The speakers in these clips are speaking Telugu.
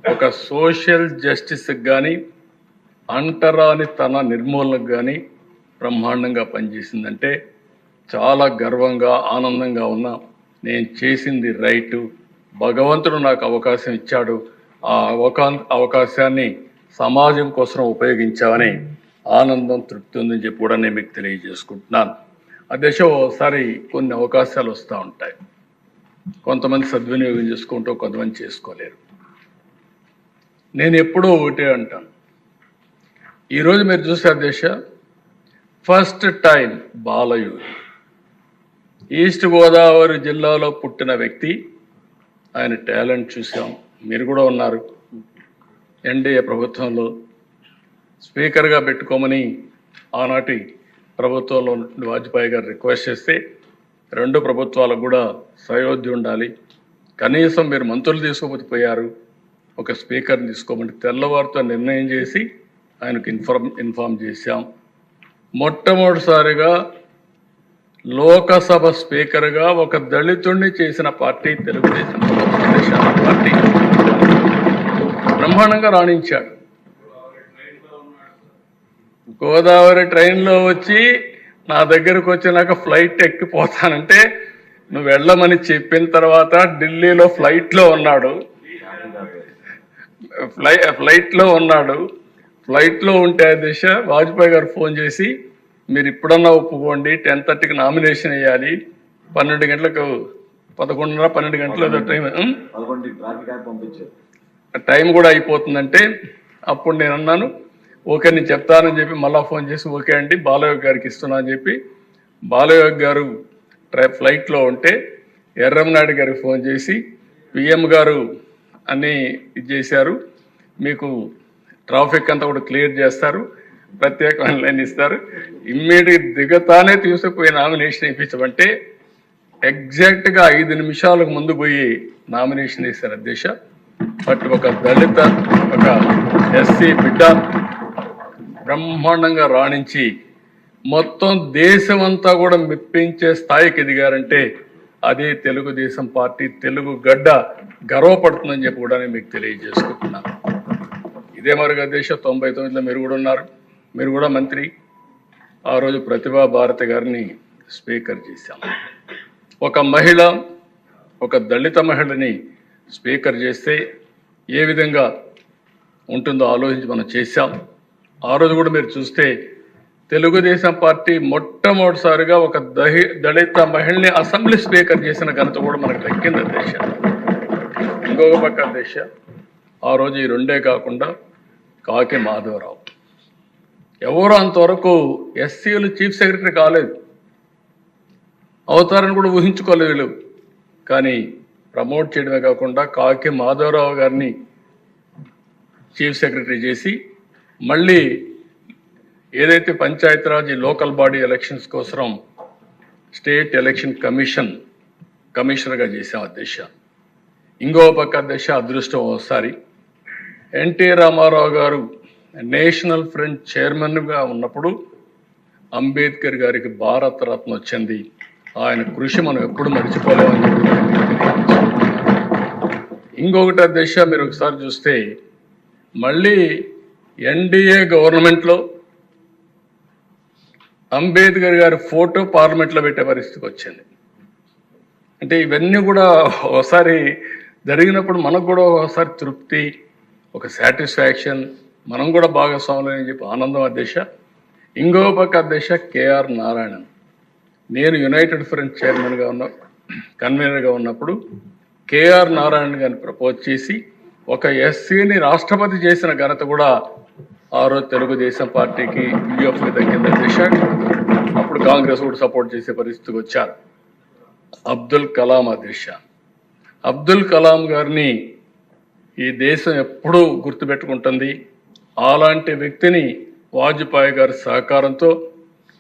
ఒక సోషల్ జస్టిస్కి కానీ అంటరాని తన నిర్మూలనకు కానీ బ్రహ్మాండంగా పనిచేసిందంటే చాలా గర్వంగా ఆనందంగా ఉన్నా. నేను చేసింది రైటు, భగవంతుడు నాకు అవకాశం ఇచ్చాడు, ఆ అవకాశాన్ని సమాజం కోసం ఉపయోగించామని ఆనందం తృప్తి ఉందని చెప్పి కూడా నేను మీకు తెలియజేసుకుంటున్నాను. అధ్యక్ష, ఓసారి కొన్ని అవకాశాలు వస్తూ ఉంటాయి, కొంతమంది సద్వినియోగం చేసుకుంటూ కొంతమంది చేసుకోలేరు. నేను ఎప్పుడూ ఒకటే అంటాను, ఈరోజు మీరు చూసే అధ్యక్ష, first time Balayya east Godavari జిల్లాలో పుట్టిన వ్యక్తి, ఆయన టాలెంట్ చూసాం, మీరు కూడా ఉన్నారు. ఎన్డీఏ ప్రభుత్వంలో స్పీకర్గా పెట్టుకోమని ఆనాటి ప్రభుత్వంలో వాజ్పేయి గారు రిక్వెస్ట్ చేస్తే, రెండు ప్రభుత్వాలకు కూడా సయోధ్య ఉండాలి, కనీసం మీరు మంత్రులు తీసుకోకపోయారు, ఒక స్పీకర్ని తీసుకోమని తెల్లవారితో నిర్ణయం చేసి ఆయనకు ఇన్ఫార్మ్ చేశాం. మొట్టమొదటిసారిగా లోకసభ స్పీకర్గా ఒక దళితుడిని చేసిన పార్టీ తెలుగుదేశం పార్టీ. బ్రహ్మాండంగా రాణించాడు. గోదావరి ట్రైన్లో వచ్చి నా దగ్గరకు వచ్చినాక ఫ్లైట్ ఎక్కిపోతానంటే నువ్వు వెళ్ళమని చెప్పిన తర్వాత ఢిల్లీలో ఫ్లైట్లో ఉన్నాడు. ఫ్లైట్లో ఉంటే దిశ వాజ్పేయి గారు ఫోన్ చేసి, మీరు ఇప్పుడన్నా ఒప్పుకోండి, 10:30కి నామినేషన్ వేయాలి, 12 గంటలకు 11:30 12 గంటల టైం కూడా అయిపోతుందంటే, అప్పుడు నేను అన్నాను ఓకే నేను చెప్తానని చెప్పి మళ్ళీ ఫోన్ చేసి ఓకే అండి బాలయ్య గారికి ఇస్తున్నా అని చెప్పి, బాలయ్య గారు ఫ్లైట్లో ఉంటే ఎర్రంనాయుడు గారికి ఫోన్ చేసి పిఎం గారు అన్నీ ఇది చేశారు, మీకు ట్రాఫిక్ అంతా కూడా క్లియర్ చేస్తారు, ప్రత్యేకమైన లైన్ ఇస్తారు, ఇమ్మీడియట్ దిగతానే తీసుకుపోయి నామినేషన్ ఇప్పించమంటే ఎగ్జాక్ట్గా 5 నిమిషాలకు ముందు పోయి నామినేషన్ వేశారు అధ్యక్ష. బట్ ఒక దళిత, ఒక ఎస్సీ బిడ్డ బ్రహ్మాండంగా రాణించి మొత్తం దేశమంతా కూడా మెప్పించే స్థాయికి ఎదిగారంటే అదే తెలుగుదేశం పార్టీ, తెలుగు గడ్డ గర్వపడుతుందని చెప్పి కూడా నేను మీకు తెలియజేసుకుంటున్నాను. ఇదే మరుగు అధ్యక్ష, 99లో మీరు కూడా ఉన్నారు, మీరు కూడా మంత్రి. ఆ రోజు ప్రతిభా భారతి గారిని స్పీకర్ చేశాం. ఒక మహిళ, ఒక దళిత మహిళని స్పీకర్ చేస్తే ఏ విధంగా ఉంటుందో ఆలోచించి మనం చేశాం. ఆ రోజు కూడా మీరు చూస్తే తెలుగుదేశం పార్టీ మొట్టమొదటిసారిగా ఒక దళిత మహిళని అసెంబ్లీ స్పీకర్ చేసిన ఘనత కూడా మనకు దక్కింది అధ్యక్ష. ఇంకొక పక్క అధ్యక్ష, ఆ రోజు ఈ రెండే కాకుండా కాకి మాధవరావు, ఎవరు అంతవరకు ఎస్సీలు చీఫ్ సెక్రటరీ కాలేదు, అవుతారని కూడా ఊహించుకోలేదు వీళ్ళు. కానీ ప్రమోట్ చేయడమే కాకుండా కాకి మాధవరావు గారిని చీఫ్ సెక్రటరీ చేసి, మళ్ళీ ఏదైతే పంచాయతీరాజ్ లోకల్ బాడీ ఎలక్షన్స్ కోసం స్టేట్ ఎలక్షన్ కమిషనర్గా చేశాం అధ్యక్ష. ఇంకో పక్క అధ్యక్ష, అదృష్టం ఒకసారి ఎన్టీ రామారావు గారు నేషనల్ ఫ్రంట్ చైర్మన్గా ఉన్నప్పుడు అంబేద్కర్ గారికి భారతరత్న వచ్చింది. ఆయన కృషి మనం ఎప్పుడు మర్చిపోలేమని చెప్పి. ఇంకొకటి అధ్యక్ష, మీరు ఒకసారి చూస్తే మళ్ళీ ఎన్డీఏ గవర్నమెంట్లో అంబేద్కర్ గారి ఫోటో పార్లమెంట్లో పెట్టే పరిస్థితికి వచ్చింది. అంటే ఇవన్నీ కూడా ఒకసారి జరిగినప్పుడు మనకు కూడా ఒకసారి తృప్తి, ఒక సాటిస్ఫాక్షన్, మనం కూడా భాగస్వాములు అని చెప్పి ఆనందం అధ్యక్ష. ఇంకో పక్క అధ్యక్ష కేఆర్ నారాయణన్, నేను యునైటెడ్ ఫ్రంట్ చైర్మన్గా కన్వీనర్గా ఉన్నప్పుడు కేఆర్ నారాయణ గారిని ప్రపోజ్ చేసి ఒక ఎస్సీని రాష్ట్రపతి చేసిన ఘనత కూడా ఆ రోజు తెలుగుదేశం పార్టీకి, యూఎఫ్కి దక్కింది అధ్యక్ష. అప్పుడు కాంగ్రెస్ కూడా సపోర్ట్ చేసే పరిస్థితికి వచ్చారు. అబ్దుల్ కలాం అధ్యక్ష, అబ్దుల్ కలాం గారిని ఈ దేశం ఎప్పుడూ గుర్తుపెట్టుకుంటుంది. అలాంటి వ్యక్తిని వాజ్పేయి గారి సహకారంతో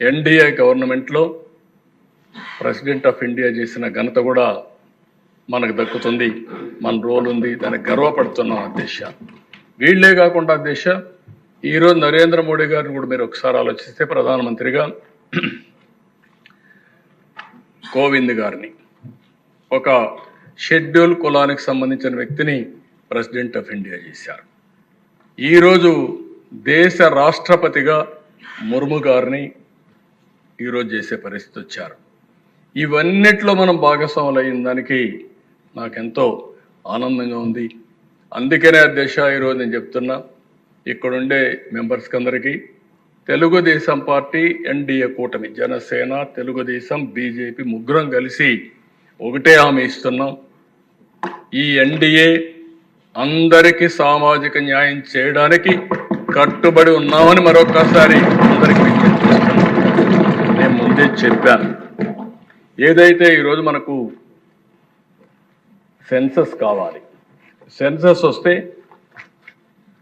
ఎన్డీఏ గవర్నమెంట్లో ప్రెసిడెంట్ ఆఫ్ ఇండియా చేసిన ఘనత కూడా మనకు దక్కుతుంది. మన రోల్ ఉంది, దానికి గర్వపడుతున్నాం అధ్యక్ష. వీళ్లే కాకుండా అధ్యక్ష, ఈరోజు నరేంద్ర మోడీ గారిని కూడా మీరు ఒకసారి ఆలోచిస్తే, ప్రధానమంత్రిగా కోవింద్ గారిని, ఒక షెడ్యూల్ కులానికి సంబంధించిన వ్యక్తిని ప్రెసిడెంట్ ఆఫ్ ఇండియా చేశారు. ఈరోజు దేశ రాష్ట్రపతిగా ముర్ము గారిని ఈరోజు చేసే పరిస్థితి వచ్చారు. ఇవన్నిట్లో మనం భాగస్వాములు అయిన దానికి నాకెంతో ఆనందంగా ఉంది. అందుకనే అధ్యక్ష ఈరోజు నేను చెప్తున్నా, ఇక్కడుండే మెంబర్స్కి అందరికీ తెలుగుదేశం పార్టీ ఎన్డీఏ కూటమి, జనసేన, తెలుగుదేశం, బీజేపీ ముగ్గురం కలిసి ఒకటే హామీ ఇస్తున్నాం. ఈ ఎన్డీఏ అందరికీ సామాజిక న్యాయం చేయడానికి కట్టుబడి ఉన్నామని మరొకసారి అందరికీ విజ్ఞప్తి చేస్తున్నాం. నేను ముందే చెప్పాను, ఏదైతే ఈరోజు మనకు సెన్సస్ కావాలి, సెన్సస్ వస్తే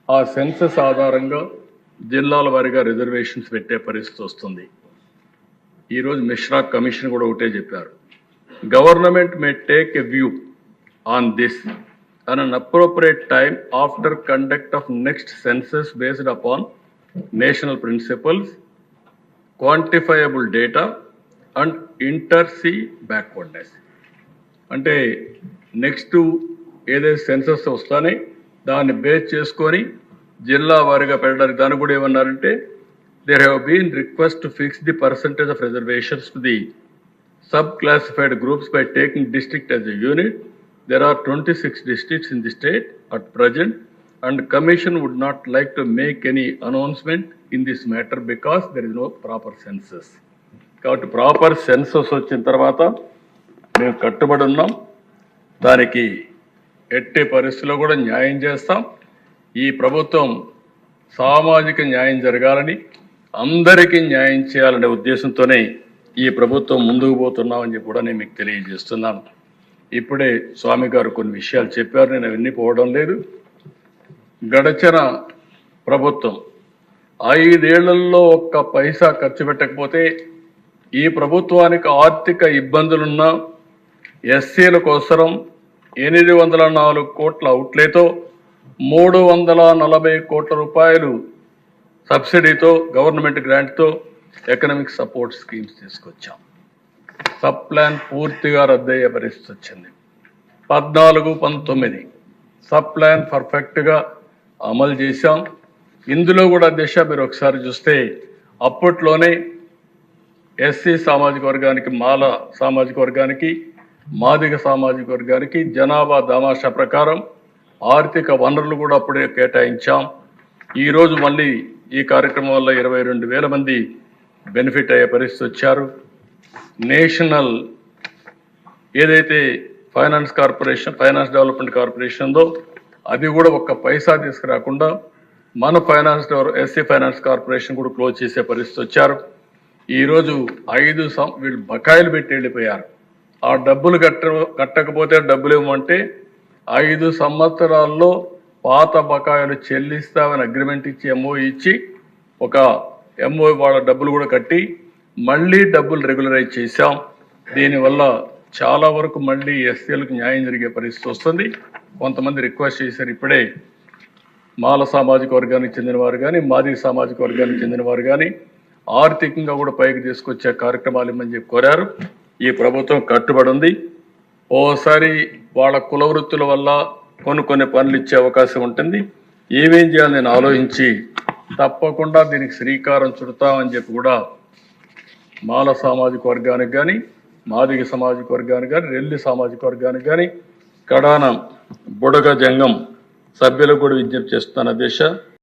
ఆ సెన్సస్ ఆధారంగా జిల్లాల వారీగా రిజర్వేషన్స్ పెట్టే పరిస్థితి వస్తుంది. ఈరోజు మిశ్రా కమిషన్ కూడా ఒకటే చెప్పారు, government may take a view on this at an appropriate time after conduct of next census based upon national principles, quantifiable data and inter-sea backwardness. అంటే నెక్స్ట్ ఏదైతే సెన్సస్ వస్తానే దాన్ని బేస్ చేసుకొని జిల్లా వారీగా పెట్టడానికి దాన్ని కూడా ఏమన్నారంటే, there have been request to fix the percentage of reservations to the sub-classified groups by taking district as a unit. There are 26 districts in the state at present, and the Commission would not like to make any announcement in this matter because there is no proper census. కాబట్టి ప్రాపర్ సెన్సస్ వచ్చిన తర్వాత మేము కట్టుబడి ఉన్నాం. దానికి ఎట్టి పరిస్థితుల్లో కూడా న్యాయం చేస్తాం. ఈ ప్రభుత్వం సామాజిక న్యాయం జరగాలని, అందరికీ న్యాయం చేయాలనే ఉద్దేశంతోనే ఈ ప్రభుత్వం ముందుకు పోతున్నామని చెప్పి కూడా నేను మీకు తెలియజేస్తున్నాను. ఇప్పుడే స్వామి గారు కొన్ని విషయాలు చెప్పారు, నేను అవన్నీ పోవడం లేదు. గడచిన ప్రభుత్వం 5 ఏళ్లలో ఒక్క పైసా ఖర్చు పెట్టకపోతే, ఈ ప్రభుత్వానికి ఆర్థిక ఇబ్బందులున్నా ఎస్సీల కోసం 804 కోట్ల అవుట్లేతో 340 కోట్ల రూపాయలు సబ్సిడీతో, గవర్నమెంట్ గ్రాంట్తో ఎకనామిక్ సపోర్ట్ స్కీమ్స్ తీసుకొచ్చాం. సబ్ ప్లాన్ పూర్తిగా రద్దయ్యే పరిస్థితి వచ్చింది. 14-19 సబ్ ప్లాన్ పర్ఫెక్ట్గా అమలు చేశాం. ఇందులో కూడా దిశ మీరు ఒకసారి చూస్తే అప్పట్లోనే ఎస్సీ సామాజిక వర్గానికి, మాల సామాజిక వర్గానికి, మాదిగ సామాజిక వర్గానికి జనాభా దామాషా ప్రకారం ఆర్థిక వనరులు కూడా అప్పుడే కేటాయించాం. ఈరోజు మళ్ళీ ఈ కార్యక్రమం వల్ల 22,000 మంది బెనిఫిట్ అయ్యే పరిస్థితి వచ్చారు. నేషనల్ ఏదైతే ఫైనాన్స్ డెవలప్మెంట్ కార్పొరేషన్ ఉందో అది కూడా ఒక్క పైసా తీసుకురాకుండా మన ఎస్సీ ఫైనాన్స్ కార్పొరేషన్ కూడా క్లోజ్ చేసే పరిస్థితి వచ్చారు. ఈరోజు 5 వీళ్ళు బకాయిలు పెట్టి వెళ్ళిపోయారు. ఆ డబ్బులు కట్టకపోతే డబ్బులు ఇవ్వమంటే 5 సంవత్సరాల్లో పాత బకాయిలు చెల్లిస్తామని అగ్రిమెంట్ ఇచ్చి, ఎంఓ ఇచ్చి, ఒక ఎంఓ వాళ్ళ డబ్బులు కూడా కట్టి మళ్ళీ డబ్బులు రెగ్యులరైజ్ చేశాం. దీనివల్ల చాలా వరకు మళ్ళీ ఎస్సీలకు న్యాయం జరిగే పరిస్థితి వస్తుంది. కొంతమంది రిక్వెస్ట్ చేశారు, ఇప్పుడే మాల సామాజిక వర్గానికి చెందిన వారు కానీ, మాదిగ సామాజిక వర్గానికి చెందిన వారు కానీ ఆర్థికంగా కూడా పైకి తీసుకొచ్చే కార్యక్రమాలు ఇమ్మని చెప్పి కోరారు. ఈ ప్రభుత్వం కట్టుబడి ఉంది. ఓసారి వాళ్ళ కుల వృత్తుల వల్ల కొన్ని పనులు ఇచ్చే అవకాశం ఉంటుంది. ఏమేం చేయాలని నేను ఆలోచించి తప్పకుండా దీనికి శ్రీకారం చుడతామని చెప్పి కూడా మాల సామాజిక వర్గానికి కానీ, మాదిగ సామాజిక వర్గానికి కానీ, రెల్లి సామాజిక వర్గానికి కానీ, కడాన బుడగ జంగం సభ్యులకు కూడా విజ్ఞప్తి చేస్తున్నాను అధ్యక్ష.